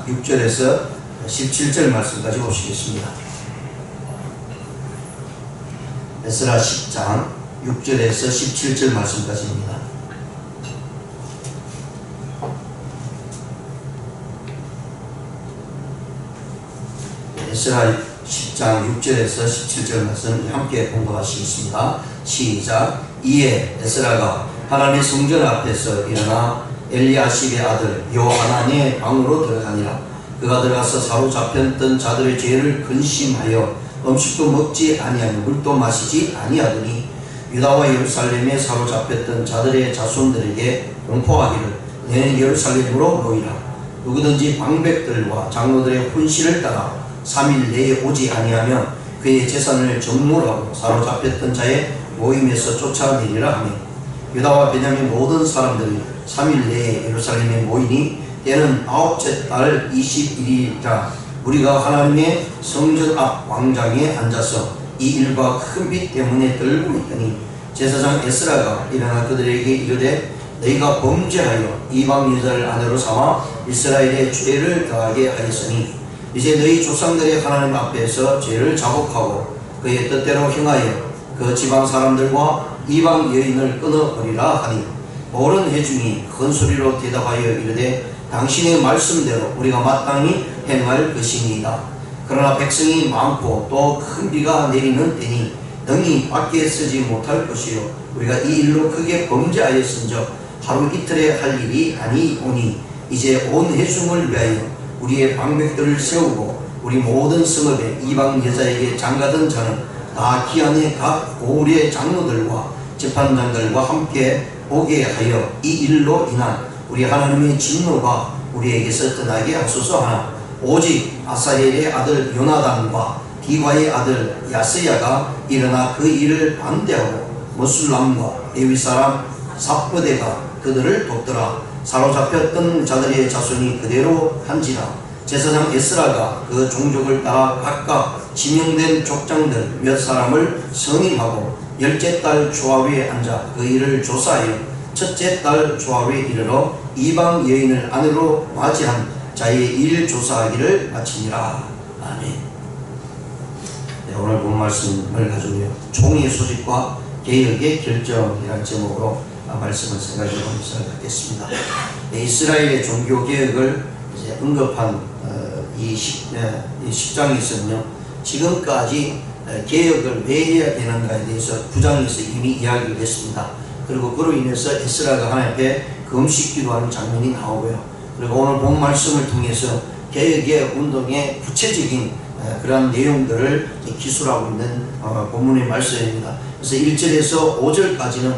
6절에서 17절 말씀까지 보시겠습니다. 에스라 10장 6절에서 17절 말씀까지입니다. 에스라 10장 6절에서 17절 말씀 함께 공부하시겠습니다. 시작. 이에 에스라가 하나님의 성전 앞에서 일어나 엘리야십의 아들 요하나니의 방으로 들어가니라. 그가 들어가서 사로잡혔던 자들의 죄를 근심하여 음식도 먹지 아니하며 물도 마시지 아니하더니 유다와 예루살렘에 사로잡혔던 자들의 자손들에게 공포하기를 너희는 예루살렘으로 모이라. 누구든지 방백들과 장로들의 훈시를 따라 3일 내에 오지 아니하면 그의 재산을 정몰하고 사로잡혔던 자의 모임에서 쫓아내리라 하며 유다와 베냐민 모든 사람들이 3일 내에 예루살렘에 모이니 때는 9째 달 20일이라. 우리가 하나님의 성전 앞 광장에 앉아서 이 일과 큰 빛 때문에 떨고 있더니 제사장 에스라가 일어나 그들에게 이르되 너희가 범죄하여 이방 여자를 아내로 삼아 이스라엘의 죄를 더하게 하였으니 이제 너희 조상들의 하나님 앞에서 죄를 자복하고 그의 뜻대로 행하여 그 지방 사람들과 이방 여인을 끊어버리라 하니 모든 회중이 큰 소리로 대답하여 이르되 당신의 말씀대로 우리가 마땅히 행할 것이니이다. 그러나 백성이 많고 또 큰 비가 내리는 때니 능히 밖에 쓰지 못할 것이요 우리가 이 일로 크게 범죄하였은즉 하루 이틀에 할 일이 아니오니 이제 온 회중을 위하여 우리의 방백들을 세우고 우리 모든 성읍에 이방 여자에게 장가든 자는 다 기한의 각 고을의 장로들과 재판장들과 함께 오게 하여 이 일로 인한 우리 하나님의 진노가 우리에게서 떠나게 하소서 하나 오직 아사헬의 아들 요나단과 디과의 아들 야스야가 일어나 그 일을 반대하고 모술람과 레위 사람 삽브데가 그들을 돕더라. 사로잡혔던 자들의 자손이 그대로 한지라. 제사장 에스라가 그 종족을 따라 각각 지명된 족장들 몇 사람을 선임하고 10째 달 조합에 앉아 그 일을 조사하여 첫째 달 조합에 이르러 이방 여인을 아내로 맞이한 자의 일 조사하기를 마치니라. 아멘. 네, 오늘 본 말씀을 가지고 총의 소집과 개혁의 결정이라는 제목으로 말씀을 생각해 보는 시간을 갖겠습니다. 네, 이스라엘의 종교개혁을 이제 언급한 이 10장에서는요 지금까지 개혁을 왜 해야 되는가에 대해서 9장에서 이미 이야기를 했습니다. 그리고 그로 인해서 에스라가 하나님 앞에 금식 기도하는 장면이 나오고요. 그리고 오늘 본 말씀을 통해서 개혁의 운동의 구체적인 그런 내용들을 기술하고 있는 본문의 말씀입니다. 그래서 1절에서 5절까지는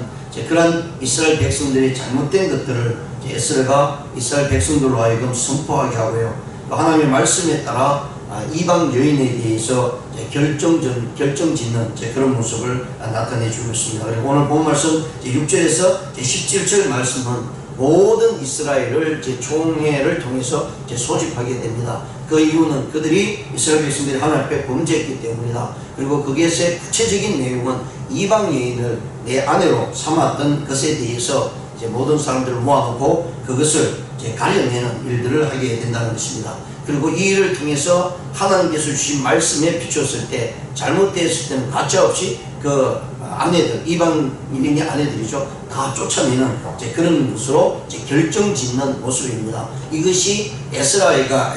그런 이스라엘 백성들의 잘못된 것들을 에스라가 이스라엘 백성들로 하여금 선포하게 하고요. 하나님의 말씀에 따라 이방 여인에 대해서 결정짓는 그런 모습을 나타내주고 있습니다. 그리고 오늘 본 말씀 6절에서 17절 말씀은 모든 이스라엘을 총회를 통해서 소집하게 됩니다. 그 이유는 그들이 이스라엘 백성들이 하나님 앞에 범죄했기 때문이다. 그리고 거기에서의 구체적인 내용은 이방 여인을 내 아내로 삼았던 것에 대해서 모든 사람들을 모아놓고 그것을 가려내는 일들을 하게 된다는 것입니다. 그리고 이 일을 통해서 하나님께서 주신 말씀에 비추었을 때 잘못되었을 때는 가차없이 그 아내들, 이방인의 아내들이죠, 다 쫓아내는 그런 것으로 결정짓는 모습입니다. 이것이 에스라가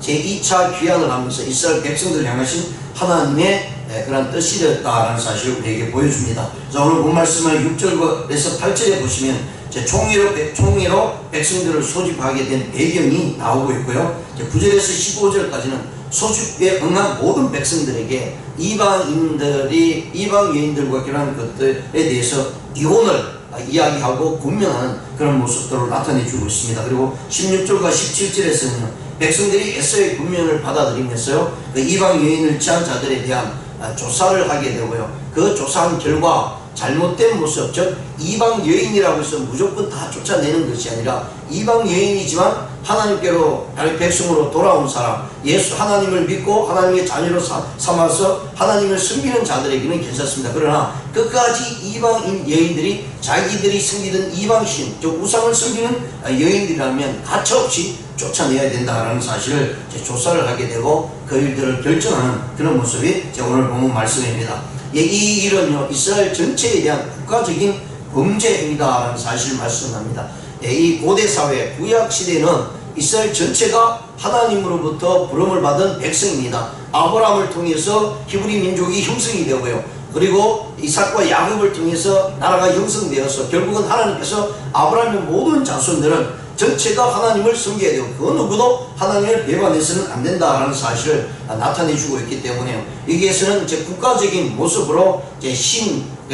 제2차 귀환을 하면서 이스라엘 백성들을 향하신 하나님의 그런 뜻이 되었다라는 사실을 우리에게 보여줍니다. 그래서 오늘 본 말씀을 6절에서 8절에 보시면 총회로 백성들을 소집하게 된 배경이 나오고 있고요. 9절에서 15절까지는 소집에 응한 모든 백성들에게 이방 여인들과 결혼한 것들에 대해서 이혼을 이야기하고 분명하는 그런 모습들을 나타내주고 있습니다. 그리고 16절과 17절에서는 백성들이 에스라의 분명을 받아들이면서요, 그 이방 여인을 취한 자들에 대한 조사를 하게 되고요. 그 조사한 결과 잘못된 모습, 즉 이방 여인이라고 해서 무조건 다 쫓아내는 것이 아니라 이방 여인이지만 하나님께로 백성으로 돌아온 사람, 하나님을 믿고 하나님의 자녀로 삼아서 하나님을 섬기는 자들에게는 괜찮습니다. 그러나 끝까지 이방인 여인들이 자기들이 섬기던 이방신, 즉 우상을 섬기는 여인들이라면 가차없이 쫓아내야 된다라는 사실을 조사를 하게 되고 그 일들을 결정하는 그런 모습이 오늘 본문 말씀입니다. 이 일은요, 이스라엘 전체에 대한 국가적인 범죄 행위다라는 사실을 말씀합니다. 이 고대 사회, 구약 시대는 이스라엘 전체가 하나님으로부터 부름을 받은 백성입니다. 아브라함을 통해서 히브리 민족이 형성이 되고요. 그리고 이삭과 야곱을 통해서 나라가 형성되어서 결국은 하나님께서 아브라함의 모든 자손들은 전체가 하나님을 섬겨야 되고 그 누구도 하나님을 배반해서는 안 된다라는 사실을 나타내주고 있기 때문에 여기에서는 국가적인 모습으로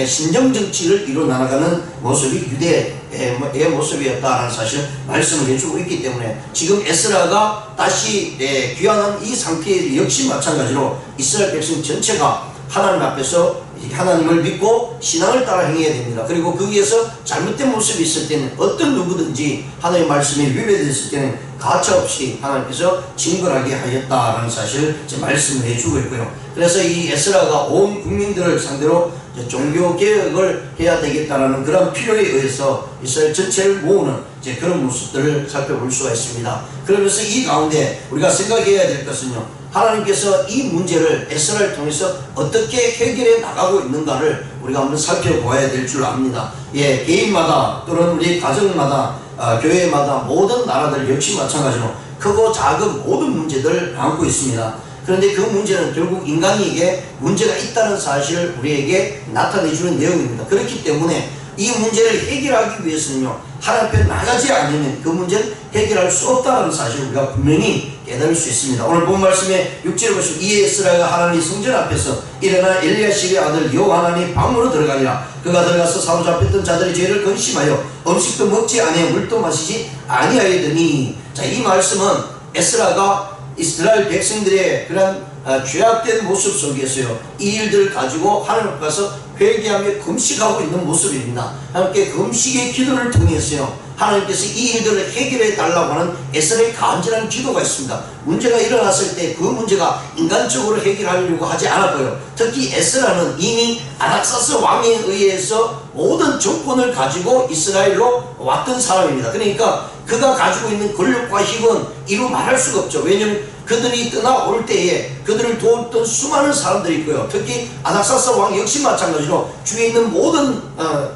신정정치를 이루어 나가는 모습이 유대의 모습이었다라는 사실을 말씀을 해주고 있기 때문에 지금 에스라가 다시 귀환한 이 상태에 역시 마찬가지로 이스라엘 백성 전체가 하나님 앞에서 하나님을 믿고 신앙을 따라 행해야 됩니다. 그리고 거기에서 잘못된 모습이 있을 때는 어떤 누구든지 하나님의 말씀에 위배됐을 때는 가차없이 하나님께서 징벌하게 하였다라는 사실을 말씀을 해주고 있고요. 그래서 이 에스라가 온 국민들을 상대로 종교개혁을 해야 되겠다라는 그런 필요에 의해서 이스라엘 전체를 모으는 그런 모습들을 살펴볼 수가 있습니다. 그러면서 이 가운데 우리가 생각해야 될 것은요, 하나님께서 이 문제를 에스라를 통해서 어떻게 해결해 나가고 있는가를 우리가 한번 살펴보아야 될 줄 압니다. 개인마다 또는 우리 가정마다 교회마다 모든 나라들 역시 마찬가지로 크고 작은 모든 문제들을 안고 있습니다. 그런데 그 문제는 결국 인간에게 문제가 있다는 사실을 우리에게 나타내주는 내용입니다. 그렇기 때문에 이 문제를 해결하기 위해서는요, 하나님 앞에 나가지 않으면 그 문제는 해결할 수 없다는 사실을 우리가 분명히 깨달을 수 있습니다. 오늘 본 말씀에 6절에 보시면 이에 에스라가 하나님 성전 앞에서 일어나 엘리야십의 아들 요하나니 방으로 들어가니라. 그가 들어가서 사로잡혔던 자들의 죄를 근심하여 음식도 먹지 아니하여 물도 마시지 아니하였더니, 이 말씀은 에스라가 이스라엘 백성들의 그런 죄악된 모습 속에서요, 이 일들을 가지고 하나님 앞에 가서 회개하며 금식하고 있는 모습입니다. 함께 금식의 기도를 통해서요, 하나님께서 이 일들을 해결해 달라고 하는 에스라의 간절한 기도가 있습니다. 문제가 일어났을 때 그 문제가 인간적으로 해결하려고 하지 않았고요. 특히 에스라는 이미 아닥사스 왕에 의해서 모든 정권을 가지고 이스라엘로 왔던 사람입니다. 그러니까 그가 가지고 있는 권력과 힘은 이루 말할 수가 없죠. 왜냐하면 그들이 떠나올 때에 그들을 도왔던 수많은 사람들이 있고요. 특히 아닥사스 왕 역시 마찬가지로 주위에 있는 모든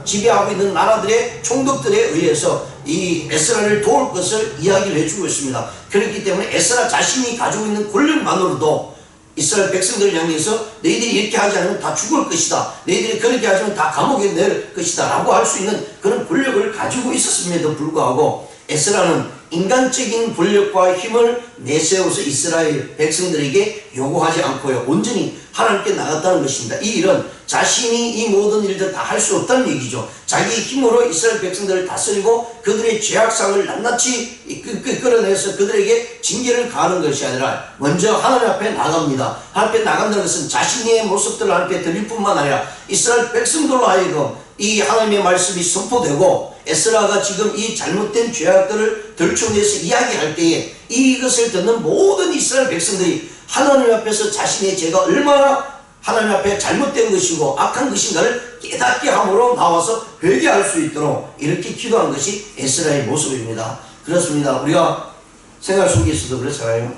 지배하고 있는 나라들의 총독들에 의해서 이 에스라를 도울 것을 이야기를 해주고 있습니다. 그렇기 때문에 에스라 자신이 가지고 있는 권력만으로도 이스라엘 백성들을 향해서 너희들이 이렇게 하지 않으면 다 죽을 것이다, 너희들이 그렇게 하지만 다 감옥에 넣을 것이다 라고 할 수 있는 그런 권력을 가지고 있었음에도 불구하고 에스라는 인간적인 권력과 힘을 내세워서 이스라엘 백성들에게 요구하지 않고요, 온전히 하나님께 나갔다는 것입니다. 이 일은 자신이 이 모든 일들 다 할 수 없다는 얘기죠. 자기 힘으로 이스라엘 백성들을 다스리고 그들의 죄악상을 낱낱이 끌어내서 그들에게 징계를 가하는 것이 아니라 먼저 하나님 앞에 나갑니다. 하나님 앞에 나간다는 것은 자신의 모습들을 하나님께 드릴 뿐만 아니라 이스라엘 백성들로 하여금 이 하나님의 말씀이 선포되고 에스라가 지금 이 잘못된 죄악들을 들춰내서 이야기할 때에 이것을 듣는 모든 이스라엘 백성들이 하나님 앞에서 자신의 죄가 얼마나 하나님 앞에 잘못된 것이고 악한 것인가를 깨닫게 함으로 나와서 회개할 수 있도록 이렇게 기도한 것이 에스라의 모습입니다. 그렇습니다. 우리가 생활 속에서도 그렇잖아요.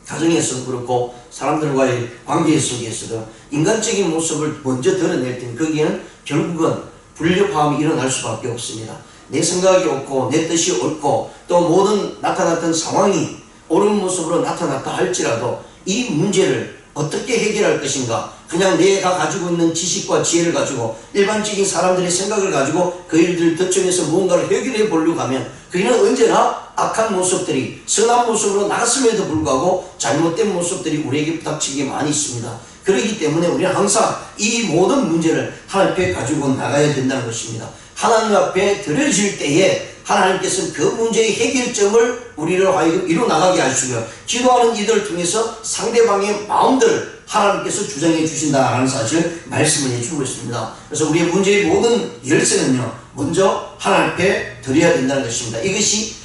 가정에서도 그렇고 사람들과의 관계 속에서도 인간적인 모습을 먼저 드러낼 때는 거기에는 결국은 불협화음이 일어날 수밖에 없습니다. 내 생각이 옳고 내 뜻이 옳고 또 모든 나타났던 상황이 옳은 모습으로 나타났다 할지라도 이 문제를 어떻게 해결할 것인가, 그냥 내가 가지고 있는 지식과 지혜를 가지고 일반적인 사람들의 생각을 가지고 그 일들을 덧정해서 무언가를 해결해 보려고 하면 그는 언제나 악한 모습들이 선한 모습으로 나갔음에도 불구하고 잘못된 모습들이 우리에게 부닥치게 많이 있습니다. 그렇기 때문에 우리는 항상 이 모든 문제를 하나님 앞에 가지고 나가야 된다는 것입니다. 하나님 앞에 드려질 때에 하나님께서는 그 문제의 해결점을 우리를 하여금 이루어나가게 하시고요, 기도하는 이들을 통해서 상대방의 마음들을 하나님께서 주장해 주신다는 사실을 말씀을 해주고 있습니다. 그래서 우리의 문제의 모든 열쇠는요, 먼저 하나님 앞에 드려야 된다는 것입니다. 이것이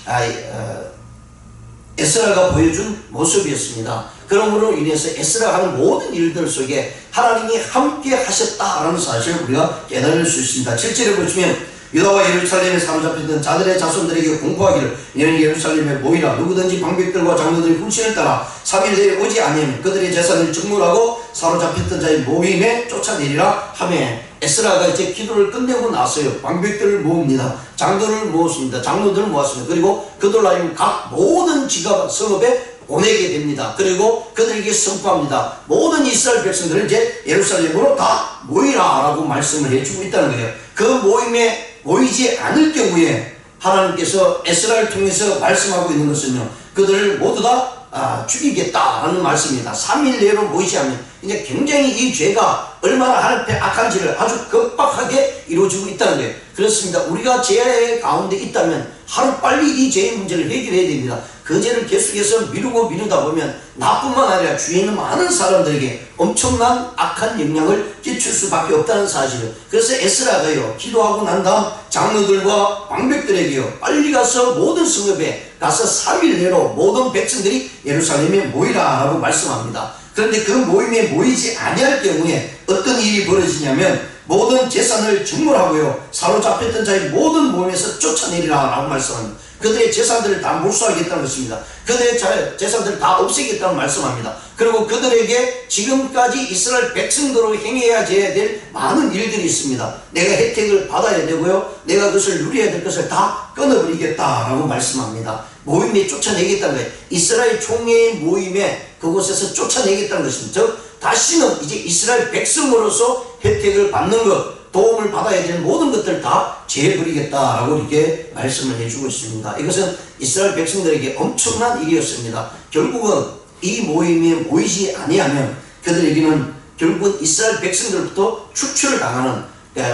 에스라가 보여준 모습이었습니다. 그러므로 인해서 에스라가 하는 모든 일들 속에 하나님이 함께 하셨다라는 사실을 우리가 깨달을 수 있습니다. 7절에 보시면 유다와 예루살렘에 사로잡혔던 자들의 자손들에게 공포하기를 너희는 예루살렘에 모이라. 누구든지 방백들과 장로들이 훌신을 따라 3일 내에 오지 아니하면 그들의 재산을 증물하고 사로잡혔던 자의 모임에 쫓아내리라 하며, 에스라가 이제 기도를 끝내고 나서요, 방백들을 모읍니다. 장로들을 모았습니다. 장로들을 모았습니다. 그리고 그들 하여금 각 모든 지가 성읍에 보내게 됩니다. 그리고 그들에게 선포합니다. 모든 이스라엘 백성들은 이제 예루살렘으로 다 모이라 라고 말씀을 해주고 있다는 거예요. 그 모임에 모이지 않을 경우에 하나님께서 에스라를 통해서 말씀하고 있는 것은요, 그들을 모두 다 죽이겠다라는 말씀입니다. 3일 내로 모이지 않으면, 이제 굉장히 이 죄가 얼마나 하나님 앞에 악한지를 아주 급박하게 이루어지고 있다는 거예요. 그렇습니다. 우리가 죄 가운데 있다면 하루빨리 이 죄의 문제를 해결해야 됩니다. 그 죄를 계속해서 미루다 보면 나뿐만 아니라 주위에 있는 많은 사람들에게 엄청난 악한 영향을 끼칠 수밖에 없다는 사실을. 그래서 에스라가요, 기도하고 난 다음 장로들과 방백들에게요, 빨리 가서 모든 성읍에 가서 3일 내로 모든 백성들이 예루살렘에 모이라 라고 말씀합니다. 그런데 그 모임에 모이지 아니할 경우에 어떤 일이 벌어지냐면, 모든 재산을 증물하고요, 사로잡혔던 자의 모든 모임에서 쫓아내리라 라고 말씀합니다. 그들의 재산들을 다 몰수하겠다는 것입니다. 그들의 재산들을 다 없애겠다는 말씀합니다. 그리고 그들에게 지금까지 이스라엘 백성들로 행해야 될 많은 일들이 있습니다. 내가 혜택을 받아야 되고요, 내가 그것을 누려야 될 것을 다 끊어버리겠다라고 말씀합니다. 모임에 쫓아내겠다는 거예요. 이스라엘 총회의 모임에 그곳에서 쫓아내겠다는 것입니다. 즉 다시는 이제 이스라엘 백성으로서 혜택을 받는 것, 도움을 받아야 될 모든 것들 다 제해버리겠다라고 이렇게 말씀을 해주고 있습니다. 이것은 이스라엘 백성들에게 엄청난 일이었습니다. 결국은 이 모임에 모이지 아니하면 그들에게는 결국은 이스라엘 백성들부터 추출을 당하는,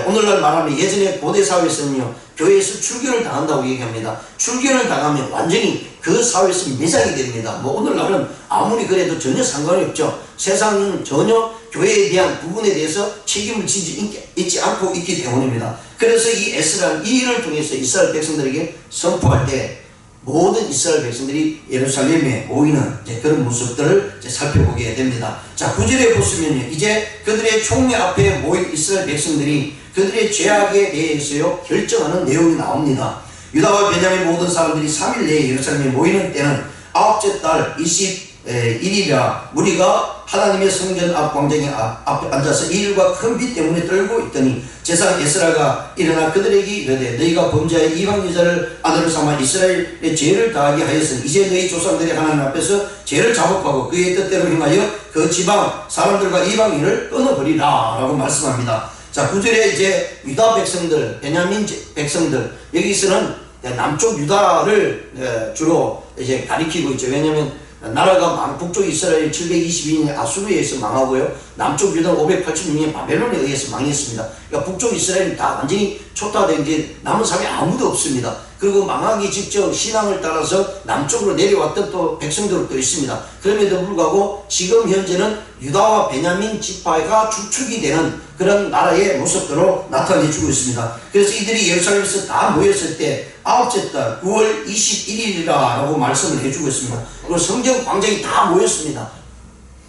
오늘날 말하면 예전에 고대 사회에서는요, 교회에서 출교를 당한다고 얘기합니다. 출교를 당하면 완전히 그 사회에서 매장이 됩니다. 오늘날은 아무리 그래도 전혀 상관이 없죠. 세상은 전혀 교회에 대한 부분에 대해서 책임을 지지 있지 않고 있기 때문입니다. 그래서 이 에스라는 이 일을 통해서 이스라엘 백성들에게 선포할 때 모든 이스라엘 백성들이 예루살렘에 모이는 그런 모습들을 살펴보게 됩니다. 자, 9절에 보시면요, 이제 그들의 총회 앞에 모인 이스라엘 백성들이 그들의 죄악에 대해서요 결정하는 내용이 나옵니다. 유다와 베냐민 모든 사람들이 3일 내에 예루살렘에 모이는 때는 9째 달 21일이라 무리가 하나님의 성전 앞 광장에 앞에 앉아서 이 일과 큰 비 때문에 떨고 있더니 제사장 에스라가 일어나 그들에게 이르되, 너희가 범죄하여 이방 여자를 아내로 삼아 이스라엘의 죄를 다하게 하였으니 이제 너희 조상들이 하나님 앞에서 죄를 자복하고 그의 뜻대로 행하여 그 지방 사람들과 이방인을 끊어버리라 라고 말씀합니다. 자, 9절에 이제 유다 백성들, 베냐민 백성들, 여기서는 남쪽 유다를 주로 이제 가리키고 있죠. 왜냐하면 나라가 북쪽 이스라엘 722년에 아수르에 의해서 망하고요, 남쪽 유다는 586년에 바벨론에 의해서 망했습니다. 그러니까 북쪽 이스라엘이 다 완전히 초토화된 게 남은 사람이 아무도 없습니다. 그리고 망하기 직전 신앙을 따라서 남쪽으로 내려왔던 또 백성들도 있습니다. 그럼에도 불구하고 지금 현재는 유다와 베냐민 지파가 주축이 되는 그런 나라의 모습으로 나타내주고 있습니다. 그래서 이들이 예루살렘에서 다 모였을 때 9째 달 9월 21일이라고 말씀을 해주고 있습니다. 그리고 성전 광장이 다 모였습니다.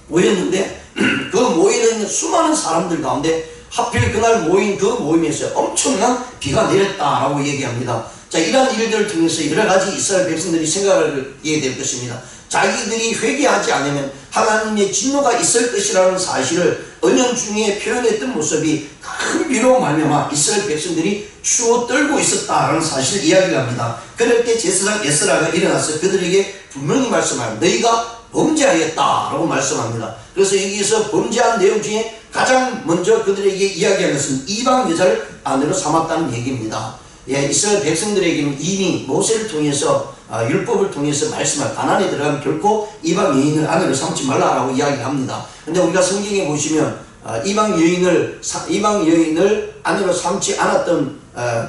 모였는데 그 모이는 수많은 사람들 가운데 하필 그날 모인 그 모임에서 엄청난 비가 내렸다라고 얘기합니다. 자, 이러한 일들을 통해서 여러 가지 이스라엘 백성들이 생각하게 될 것입니다. 자기들이 회개하지 않으면 하나님의 진노가 있을 것이라는 사실을 언약 중에 표현했던 모습이 큰 비로 말미암아 이스라엘 백성들이 추워 떨고 있었다라는 사실을 이야기를 합니다. 그럴 때 제사장 에스라가 일어나서 그들에게 분명히 말씀합니다. 너희가 범죄하였다라고 말씀합니다. 그래서 여기서 범죄한 내용 중에 가장 먼저 그들에게 이야기하는 것은 이방 여자를 아내로 삼았다는 얘기입니다. 예, 이스라엘 백성들에게는 이미 모세를 통해서 율법을 통해서 말씀할 가나안에 들어가면 결코 이방 여인을 아내로 삼지 말라라고 이야기합니다. 근데 우리가 성경에 보시면 이방 여인을 아내로 삼지 않았던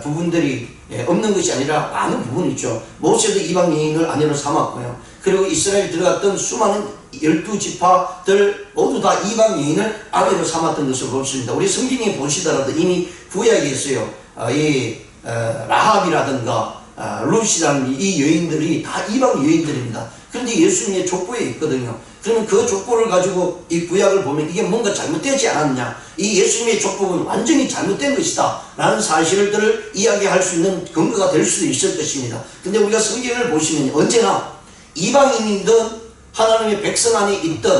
부분들이 없는 것이 아니라 많은 부분이 있죠. 모세도 이방 여인을 아내로 삼았고요. 그리고 이스라엘 들어갔던 수많은 12지파들 모두 다 이방 여인을 아내로 삼았던 것을 보십니다. 우리 성경에 보시더라도 이미 구약에 있어요. 라합이라든가 룻이라는 이 여인들이 다 이방 여인들입니다. 그런데 예수님의 족보에 있거든요. 그러면 그 족보를 가지고 이 구약을 보면 이게 뭔가 잘못되지 않았냐, 이 예수님의 족보는 완전히 잘못된 것이다 라는 사실들을 이야기할 수 있는 근거가 될 수도 있을 것입니다. 근데 우리가 성경을 보시면 언제나 이방인이든 하나님의 백성 안에 있든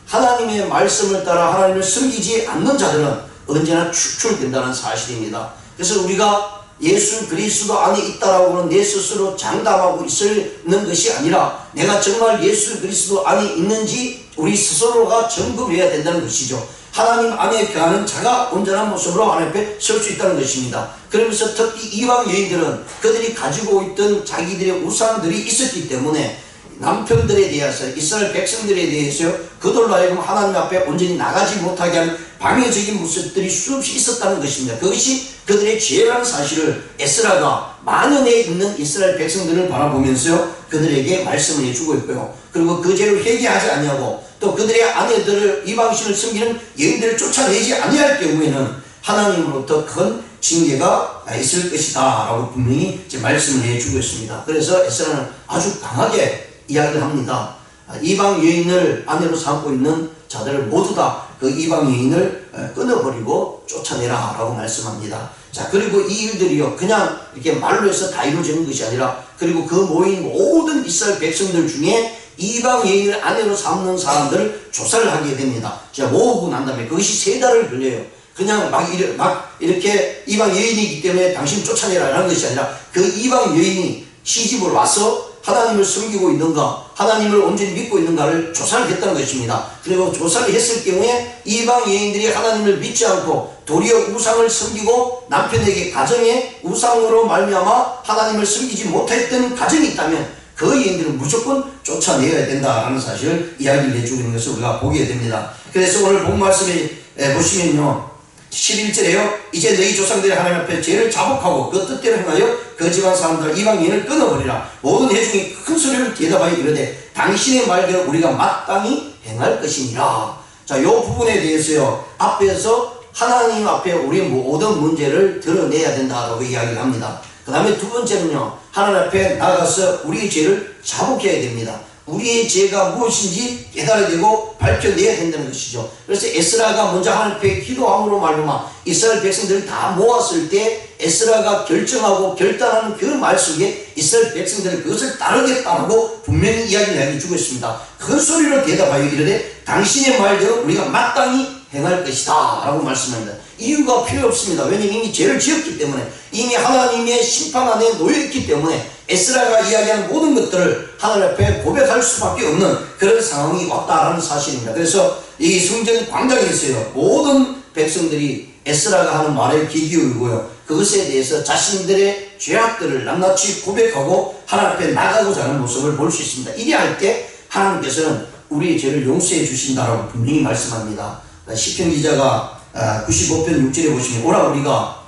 하나님의 말씀을 따라 하나님을 섬기지 않는 자들은 언제나 축출된다는 사실입니다. 그래서 우리가 예수 그리스도 안에 있다라고는 내 스스로 장담하고 있는 것이 아니라 내가 정말 예수 그리스도 안에 있는지 우리 스스로가 점검해야 된다는 것이죠. 하나님 안에 거하는 자가 온전한 모습으로 하나님 앞에 설 수 있다는 것입니다. 그러면서 특히 이방 여인들은 그들이 가지고 있던 자기들의 우상들이 있었기 때문에 남편들에 대해서 이스라엘 백성들에 대해서 그들로 하여금 하나님 앞에 온전히 나가지 못하게 하는 방해적인 모습들이 수없이 있었다는 것입니다. 그것이 그들의 죄라는 사실을 에스라가 만연에 있는 이스라엘 백성들을 바라보면서 그들에게 말씀을 해주고 있고요. 그리고 그 죄를 회개하지 아니하고 또 그들의 아내들을 이방신을 섬기는 여인들을 쫓아내지 아니할 경우에는 하나님으로부터 큰 징계가 있을 것이다 라고 분명히 이제 말씀을 해주고 있습니다. 그래서 에스라는 아주 강하게 이야기를 합니다. 이방 여인을 아내로 삼고 있는 자들을 모두 다 그 이방 여인을 끊어버리고 쫓아내라 라고 말씀합니다. 자, 그리고 이 일들이요 그냥 이렇게 말로 해서 다 이루어지는 것이 아니라, 그리고 그 모인 모든 이스라엘 백성들 중에 이방 여인을 아내로 삼는 사람들을 조사를 하게 됩니다. 자, 모으고 난 다음에 그것이 3달을 걸려요. 그냥 막 이렇게 이방 여인이기 때문에 당신 쫓아내라 라는 것이 아니라 그 이방 여인이 시집을 와서 하나님을 섬기고 있는가, 하나님을 온전히 믿고 있는가를 조사를 했다는 것입니다. 그리고 조사를 했을 경우에 이방 여인들이 하나님을 믿지 않고 도리어 우상을 섬기고 남편에게 가정에 우상으로 말미암아 하나님을 섬기지 못했던 가정이 있다면 그 여인들은 무조건 쫓아내야 된다라는 사실을 이야기를 해주고 있는 것을 우리가 보게 됩니다. 그래서 오늘 본 말씀에 보시면요 11절에요. 이제 너희 조상들이 하나님 앞에 죄를 자복하고 그 뜻대로 행하여 그 집안 사람들 이방 여인을 끊어버리라. 모든 회중이 큰 소리를 대답하여 이르되 당신의 말대로 우리가 마땅히 행할 것이니라. 자, 요 부분에 대해서요 앞에서 하나님 앞에 우리 모든 문제를 드러내야 된다라고 이야기를 합니다. 그 다음에 두 번째는요 하나님 앞에 나가서 우리의 죄를 자복해야 됩니다. 우리의 죄가 무엇인지 깨달아야 되고 밝혀내야 된다는 것이죠. 그래서 에스라가 먼저 하나님 앞에 기도함으로 말미암아 이스라엘 백성들을 다 모았을 때 에스라가 결정하고 결단하는 그 말 속에 이스라엘 백성들은 그것을 따르겠다고 분명히 이야기를 해주고 있습니다. 큰 소리로 대답하여 이르되 당신의 말대로 우리가 마땅히 행할 것이다 라고 말씀합니다. 이유가 필요 없습니다. 왜냐하면 이미 죄를 지었기 때문에, 이미 하나님의 심판 안에 놓여있기 때문에 에스라가 이야기하는 모든 것들을 하나님 앞에 고백할 수밖에 없는 그런 상황이 왔다라는 사실입니다. 그래서 이 성전 광장에서요 모든 백성들이 에스라가 하는 말에 귀 기울이고요 그것에 대해서 자신들의 죄악들을 낱낱이 고백하고 하나님 앞에 나가고자 하는 모습을 볼 수 있습니다. 이리 할 때 하나님께서는 우리의 죄를 용서해 주신다라고 분명히 말씀합니다. 시편 기자가 95편 6절에 보시면 오라 우리가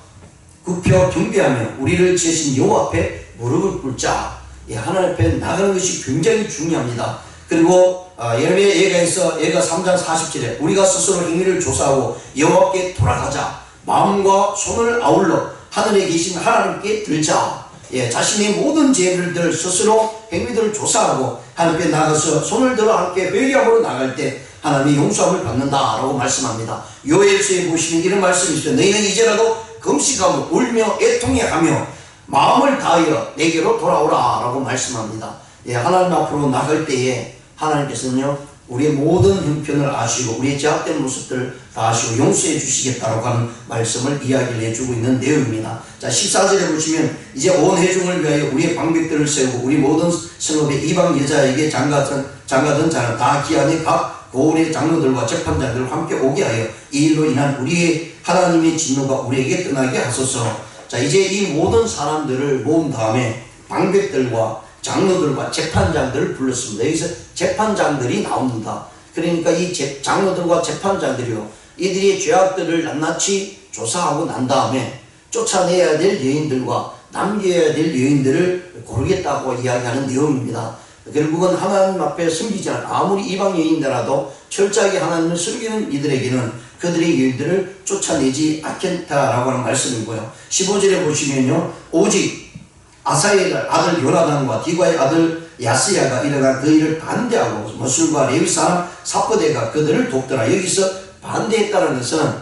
굽혀 경배하며 우리를 지으신 여호와 앞에 무릎을 꿇자. 하나님 앞에 나가는 것이 굉장히 중요합니다. 그리고 예레미야 예가 3장 40절에 우리가 스스로 행위를 조사하고 여호와께 돌아가자. 마음과 손을 아울러 하늘에 계신 하나님께 들자. 자신의 모든 죄들을 스스로 행위들을 조사하고 하나님께 나가서 손을 들어 함께 회개함으로 나갈 때 하나님의 용서함을 받는다라고 말씀합니다. 요엘서에 보시면 이런 말씀이 있어요. 너희는 이제라도 금식하고 울며 애통해하며 마음을 다하여 내게로 돌아오라 라고 말씀합니다. 하나님 앞으로 나갈 때에 하나님께서는요 우리의 모든 형편을 아시고 우리의 제약된 모습들을 다 아시고 용서해 주시겠다라고 하는 말씀을 이야기를 해주고 있는 내용입니다. 자, 14절에 보시면 이제 온 회중을 위하여 우리의 방백들을 세우고 우리 모든 성읍의 이방 여자에게 장가든 자는 다 기한에 각 고을의 장로들과 재판장들을 함께 오게 하여 이 일로 인한 우리의 하나님의 진노가 우리에게 떠나게 하소서. 자, 이제 이 모든 사람들을 모은 다음에 방백들과 장로들과 재판장들을 불렀습니다. 여기서 재판장들이 나옵니다. 그러니까 이 장로들과 재판장들이요 이들의 죄악들을 낱낱이 조사하고 난 다음에 쫓아내야 될 여인들과 남겨야 될 여인들을 고르겠다고 이야기하는 내용입니다. 결국은 하나님 앞에 섬기지 않은 아무리 이방 여인이라도 철저하게 하나님을 섬기는 이들에게는 그들의 여인들을 쫓아내지 않겠다라고 하는 말씀이고요. 15절에 보시면요 오직 아사의 아들 요나단과 디과의 아들 야스야가 일어나 그 일을 반대하고 머술과 레위 사람 사포대가 그들을 돕더라. 여기서 반대했다는 것은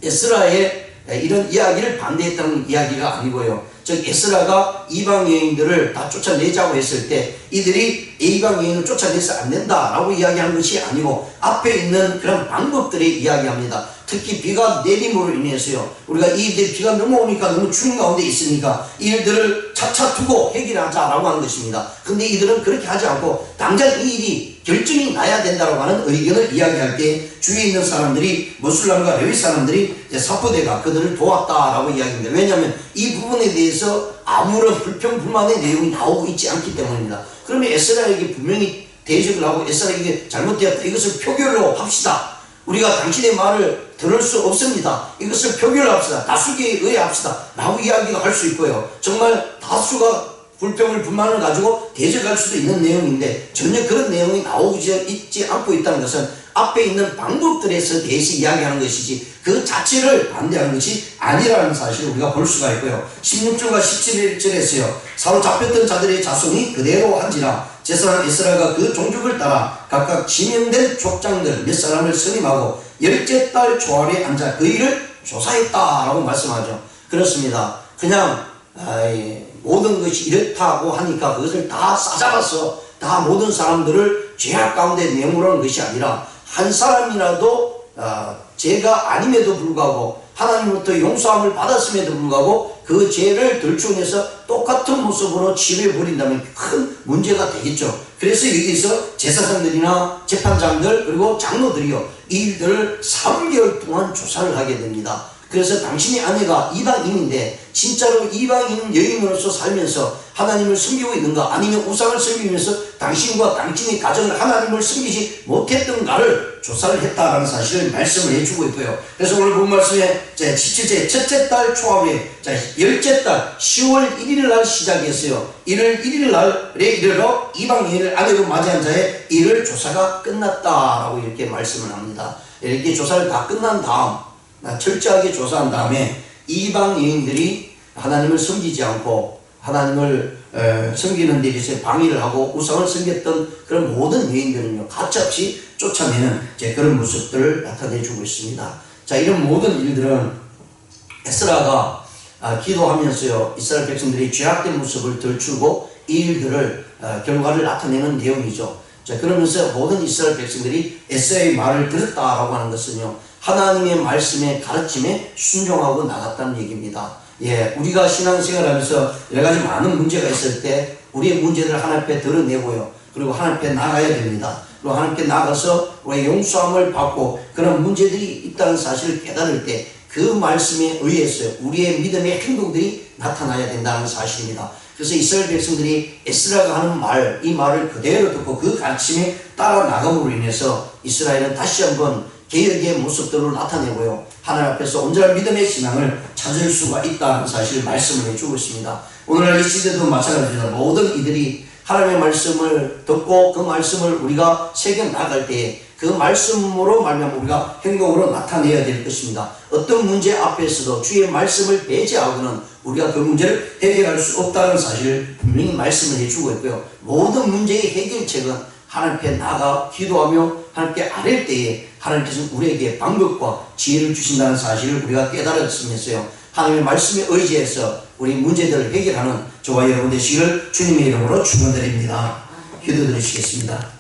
에스라의 이런 이야기를 반대했다는 이야기가 아니고요. 즉 에스라가 이방 여인들을 다 쫓아내자고 했을 때 이들이 이방 여인을 쫓아내서 안 된다라고 이야기한 것이 아니고 앞에 있는 그런 방법들을 이야기합니다. 특히 비가 내림으로 인해서요. 우리가 이들 비가 넘어오니까 너무 추운 가운데 있으니까 이 일들을 차차 두고 해결하자라고 하는 것입니다. 근데 이들은 그렇게 하지 않고 당장 이 일이 결정이 나야 된다고 하는 의견을 이야기할 때 주위에 있는 사람들이 머술람과 레위 사람들이 사포대가 그들을 도왔다라고 이야기합니다. 왜냐하면 이 부분에 대해서 아무런 불평불만의 내용이 나오고 있지 않기 때문입니다. 그러면 에스라에게 분명히 대적을 하고 에스라에게 잘못되었다. 이것을 표결로 합시다. 우리가 당신의 말을 들을 수 없습니다. 이것을 표결합시다. 다수기에 의합시다. 라고 이야기가 할 수 있고요. 정말 다수가 불평을 불만을 가지고 대적할 수도 있는 내용인데 전혀 그런 내용이 나오지 있지 않고 있다는 것은 앞에 있는 방법들에서 대해서 이야기하는 것이지 그 자체를 반대하는 것이 아니라는 사실을 우리가 볼 수가 있고요. 16절과 17절에서요. 사로잡혔던 자들의 자손이 그대로 한지라 제사장 에스라가 그 종족을 따라 각각 지명된 족장들 몇 사람을 선임하고 열째 달 초하루에 앉아 그 일을 조사했다라고 말씀하죠. 그렇습니다. 그냥 모든 것이 이렇다고 하니까 그것을 다 싸잡아서 다 모든 사람들을 죄악 가운데 내모르는 것이 아니라 한 사람이라도 죄가 아님에도 불구하고 하나님으로부터 용서함을 받았음에도 불구하고 그 죄를 들추어내서 똑같은 모습으로 치료해버린다면 큰 문제가 되겠죠. 그래서 여기서 제사장들이나 재판장들 그리고 장로들이요 이 일들을 3개월 동안 조사를 하게 됩니다. 그래서 당신의 아내가 이방인인데 진짜로 이방인 여인으로서 살면서 하나님을 섬기고 있는가 아니면 우상을 섬기면서 당신과 당신의 가정을 하나님을 섬기지 못했던가를 조사를 했다라는 사실을 말씀을 해주고 있고요. 그래서 오늘 본 말씀에 17제 첫째 달 초하루에 열째 달 10월 1일 날 시작했어요. 1월 1일 날에 이르러 이방 여인을 아내로 맞이한 자의 일을 조사가 끝났다라고 이렇게 말씀을 합니다. 이렇게 조사를 다 끝난 다음 철저하게 조사한 다음에 이방 여인들이 하나님을 섬기지 않고 하나님을 섬기는 데 있어서 방해를 하고 우상을 섬겼던 그런 모든 여인들은요 가차없이 쫓아내는 그런 모습들을 나타내주고 있습니다. 자, 이런 모든 일들은 에스라가 기도하면서요 이스라엘 백성들이 죄악된 모습을 들추고 이 일들을 결과를 나타내는 내용이죠. 자, 그러면서 모든 이스라엘 백성들이 에스라의 말을 들었다라고 하는 것은요 하나님의 말씀에 가르침에 순종하고 나갔다는 얘기입니다. 우리가 신앙생활하면서 여러 가지 많은 문제가 있을 때 우리의 문제를 하나님 앞에 드러내고요. 그리고 하나님 앞에 나가야 됩니다. 그리고 하나님께 나가서 우리의 용서함을 받고 그런 문제들이 있다는 사실을 깨달을 때 그 말씀에 의해서 우리의 믿음의 행동들이 나타나야 된다는 사실입니다. 그래서 이스라엘 백성들이 에스라가 하는 말, 이 말을 그대로 듣고 그 가르침에 따라 나감으로 인해서 이스라엘은 다시 한번 개혁의 모습들을 나타내고요. 하나님 앞에서 온전한 믿음의 신앙을 찾을 수가 있다는 사실을 말씀을 해주고 있습니다. 오늘날 이 시대도 마찬가지입니다. 모든 이들이 하나님의 말씀을 듣고 그 말씀을 우리가 새겨 나갈 때에 그 말씀으로 말미암아 우리가 행동으로 나타내야 될 것입니다. 어떤 문제 앞에서도 주의 말씀을 배제하고는 우리가 그 문제를 해결할 수 없다는 사실을 분명히 말씀을 해주고 있고요. 모든 문제의 해결책은 하나님 앞에 나가 기도하며 하나님께 아랠 때에 하나님께서 우리에게 방법과 지혜를 주신다는 사실을 우리가 깨달았으면서요. 하나님의 말씀에 의지해서 우리 문제들을 해결하는 저와 여러분 되시기를 주님의 이름으로 축원드립니다. 기도드리시겠습니다.